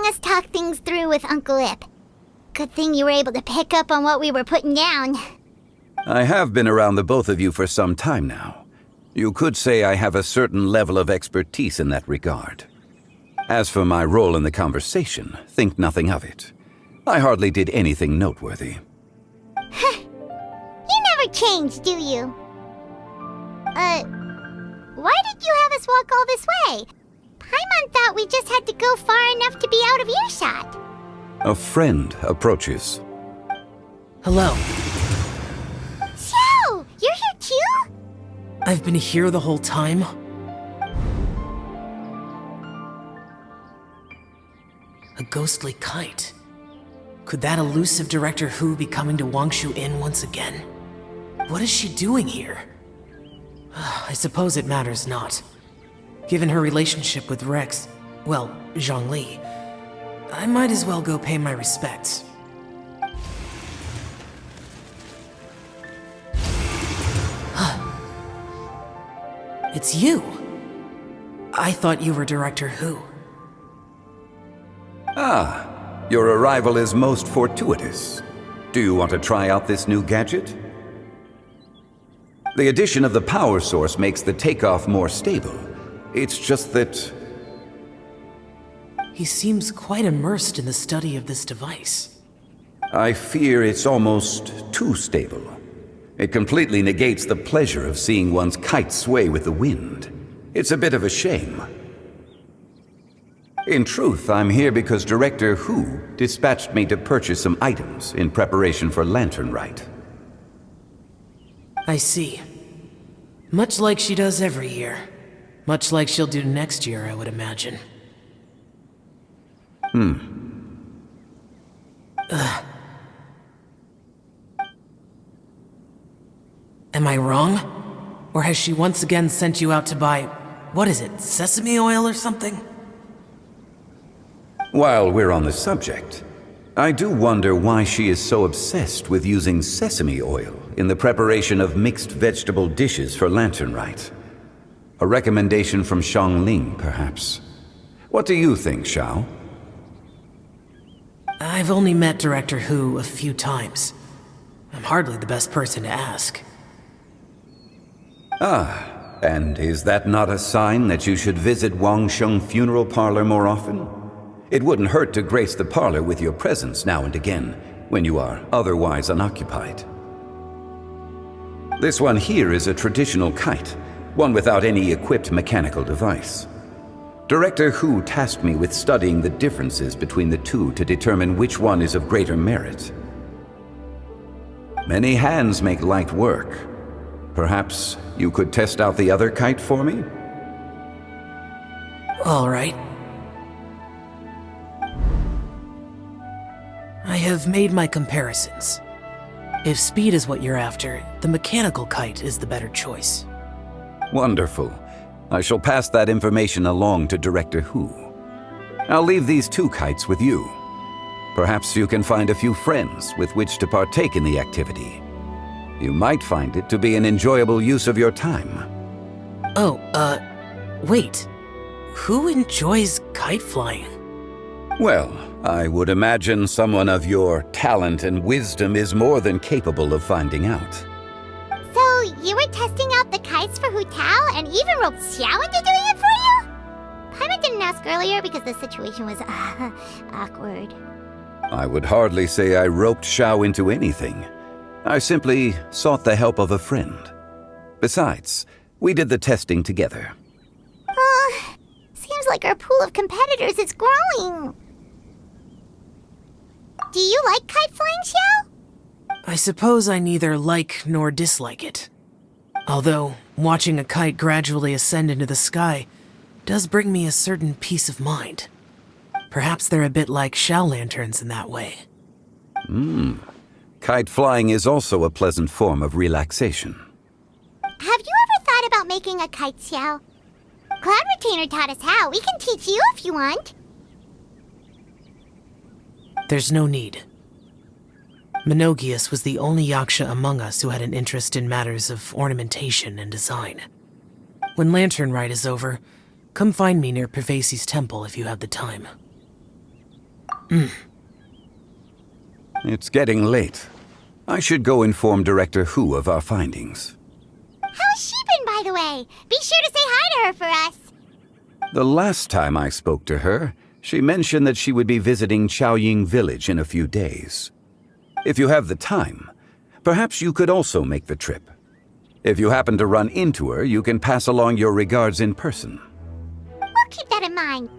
us talk things through with Uncle Ip. Good thing you were able to pick up on what we were putting down. I have been around the both of you for some time now. You could say I have a certain level of expertise in that regard. As for my role in the conversation, think nothing of it. I hardly did anything noteworthy. You never change, do you? Why did you have us walk all this way? Paimon thought we just had to go far enough to be out of earshot. A friend approaches. Hello. Xiao, you're here too? I've been here the whole time? A ghostly kite. Could that elusive Director Hu be coming to Wangshu Inn once again? What is she doing here? I suppose it matters not. Given her relationship with Rex, well, Zhongli, I might as well go pay my respects. It's you! I thought you were Director Hu. Ah, your arrival is most fortuitous. Do you want to try out this new gadget? The addition of the power source makes the takeoff more stable. It's just that... He seems quite immersed in the study of this device. I fear it's almost too stable. It completely negates the pleasure of seeing one's kite sway with the wind. It's a bit of a shame. In truth, I'm here because Director Hu dispatched me to purchase some items in preparation for Lantern Rite. I see. Much like she does every year. Much like she'll do next year, I would imagine. Am I wrong? Or has she once again sent you out to buy, what is it, sesame oil or something? While we're on the subject, I do wonder why she is so obsessed with using sesame oil in the preparation of mixed vegetable dishes for Lantern Rite. A recommendation from Xiangling, perhaps. What do you think, Xiao? I've only met Director Hu a few times. I'm hardly the best person to ask. Ah, and is that not a sign that you should visit Wangsheng Funeral Parlor more often? It wouldn't hurt to grace the parlor with your presence now and again, when you are otherwise unoccupied. This one here is a traditional kite, one without any equipped mechanical device. Director Hu tasked me with studying the differences between the two to determine which one is of greater merit. Many hands make light work. Perhaps you could test out the other kite for me? All right. I have made my comparisons. If speed is what you're after, the mechanical kite is the better choice. Wonderful. I shall pass that information along to Director Hu. I'll leave these two kites with you. Perhaps you can find a few friends with which to partake in the activity. You might find it to be an enjoyable use of your time. Oh, wait. Who enjoys kite flying? Well, I would imagine someone of your talent and wisdom is more than capable of finding out. So, you were testing out the kites for Hu Tao and even roped Xiao into doing it for you? Paimon didn't ask earlier because the situation was, awkward. I would hardly say I roped Xiao into anything. I simply sought the help of a friend. Besides, we did the testing together. Seems like our pool of competitors is growing. Do you like kite flying, Xiao? I suppose I neither like nor dislike it. Although, watching a kite gradually ascend into the sky does bring me a certain peace of mind. Perhaps they're a bit like shell lanterns in that way. Kite flying is also a pleasant form of relaxation. Have you ever thought about making a kite, Xiao? Cloud Retainer taught us how. We can teach you if you want. There's no need. Menogius was the only Yaksha among us who had an interest in matters of ornamentation and design. When Lantern Rite is over, come find me near Pervasi's temple if you have the time. It's getting late. I should go inform Director Hu of our findings. How's she been, by the way? Be sure to say hi to her for us. The last time I spoke to her, she mentioned that she would be visiting Chaoying Village in a few days. If you have the time, perhaps you could also make the trip. If you happen to run into her, you can pass along your regards in person. We'll keep that in mind.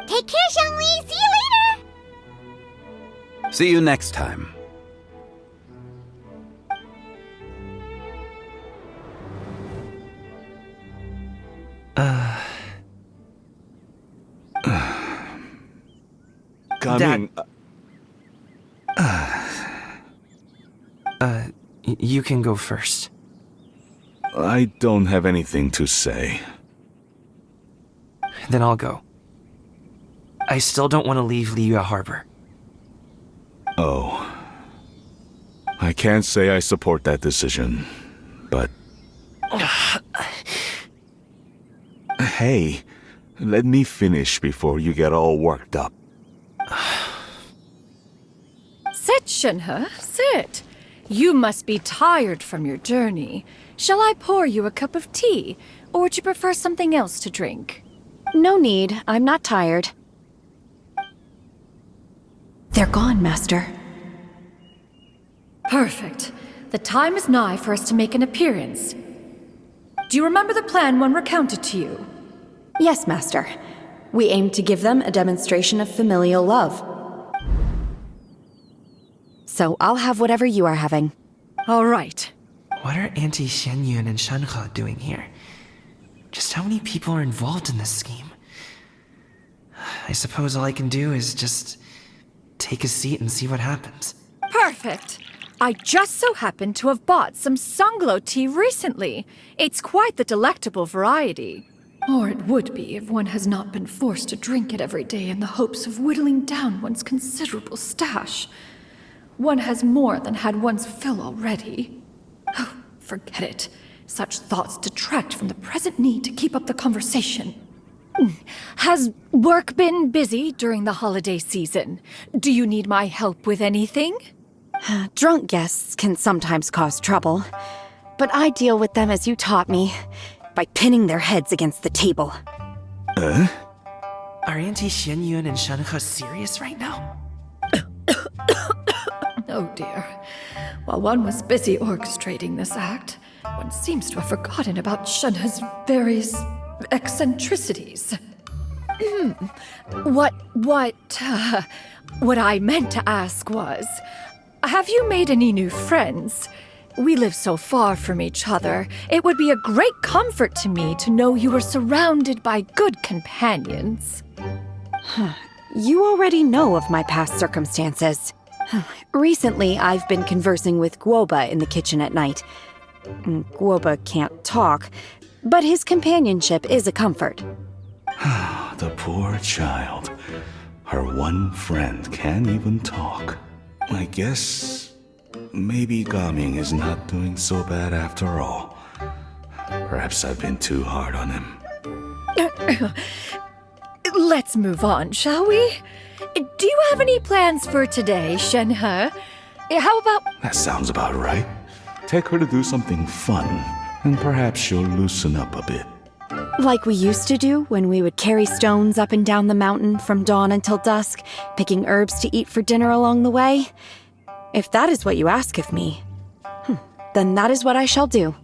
Take care, Xiangli. See you later. See you next time. Coming. You can go first. I don't have anything to say. Then I'll go. I still don't want to leave Liyue Harbor. Oh. I can't say I support that decision, but... Hey, let me finish before you get all worked up. Sit, Shenhe, sit. You must be tired from your journey. Shall I pour you a cup of tea, or would you prefer something else to drink? No need. I'm not tired. They're gone, Master. Perfect. The time is nigh for us to make an appearance. Do you remember the plan one recounted to you? Yes, Master. We aim to give them a demonstration of familial love. So I'll have whatever you are having. All right. What are Auntie Xianyun and Shenhe doing here? Just how many people are involved in this scheme? I suppose all I can do is just take a seat and see what happens. Perfect. I just so happen to have bought some Sunglow tea recently. It's quite the delectable variety. Or it would be if one has not been forced to drink it every day in the hopes of whittling down one's considerable stash. One has more than had one's fill already. Oh, forget it. Such thoughts detract from the present need to keep up the conversation. Has work been busy during the holiday season? Do you need my help with anything? Drunk guests can sometimes cause trouble, but I deal with them as you taught me, by pinning their heads against the table. Are Auntie Xianyun and Shenhe serious right now? Oh dear. While one was busy orchestrating this act, one seems to have forgotten about Shenhe's various eccentricities. What I meant to ask was, have you made any new friends? We live so far from each other. It would be a great comfort to me to know you were surrounded by good companions. You already know of my past circumstances. Recently, I've been conversing with Guoba in the kitchen at night. Guoba can't talk, but his companionship is a comfort. The poor child. Her one friend can't even talk. I guess maybe Gaming is not doing so bad after all. Perhaps I've been too hard on him. Let's move on, shall we? Do you have any plans for today, Shenhe? How about... That sounds about right. Take her to do something fun, and perhaps she'll loosen up a bit. Like we used to do when we would carry stones up and down the mountain from dawn until dusk, picking herbs to eat for dinner along the way. If that is what you ask of me, then that is what I shall do.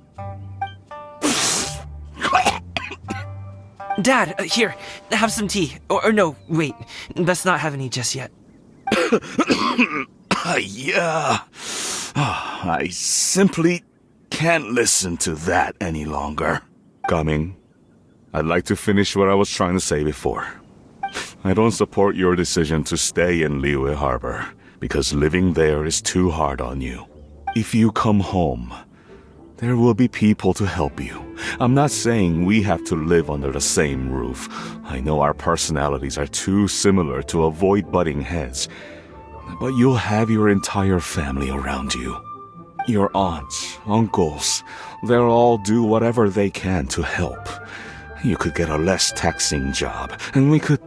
Dad, here, have some tea. Or no, wait, let's not have any just yet. Yeah. I simply can't listen to that any longer. Coming. I'd like to finish what I was trying to say before. I don't support your decision to stay in Liyue Harbor, because living there is too hard on you. If you come home, there will be people to help you. I'm not saying we have to live under the same roof. I know our personalities are too similar to avoid butting heads. But you'll have your entire family around you. Your aunts, uncles, they'll all do whatever they can to help. You could get a less taxing job, and we could...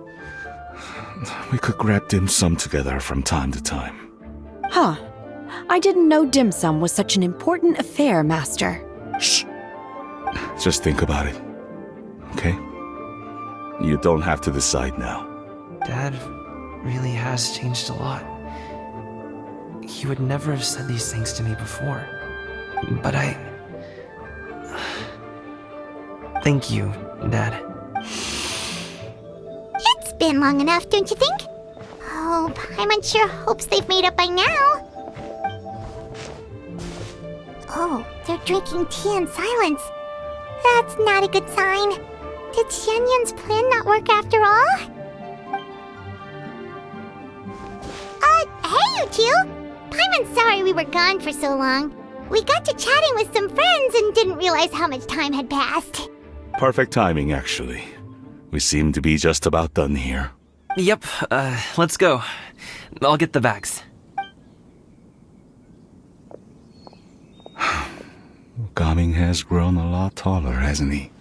we could grab dim sum together from time to time. Huh. I didn't know dim sum was such an important affair, Master. Shh. Just think about it. Okay? You don't have to decide now. Dad really has changed a lot. He would never have said these things to me before. But Thank you, Dad. It's been long enough, don't you think? Oh, Paimon sure hopes they've made up by now. Oh, they're drinking tea in silence. That's not a good sign. Did Xianyun's plan not work after all? Hey you two! Paimon's sorry we were gone for so long. We got to chatting with some friends and didn't realize how much time had passed. Perfect timing, actually. We seem to be just about done here. Yep, let's go. I'll get the bags. Gaming has grown a lot taller, hasn't he?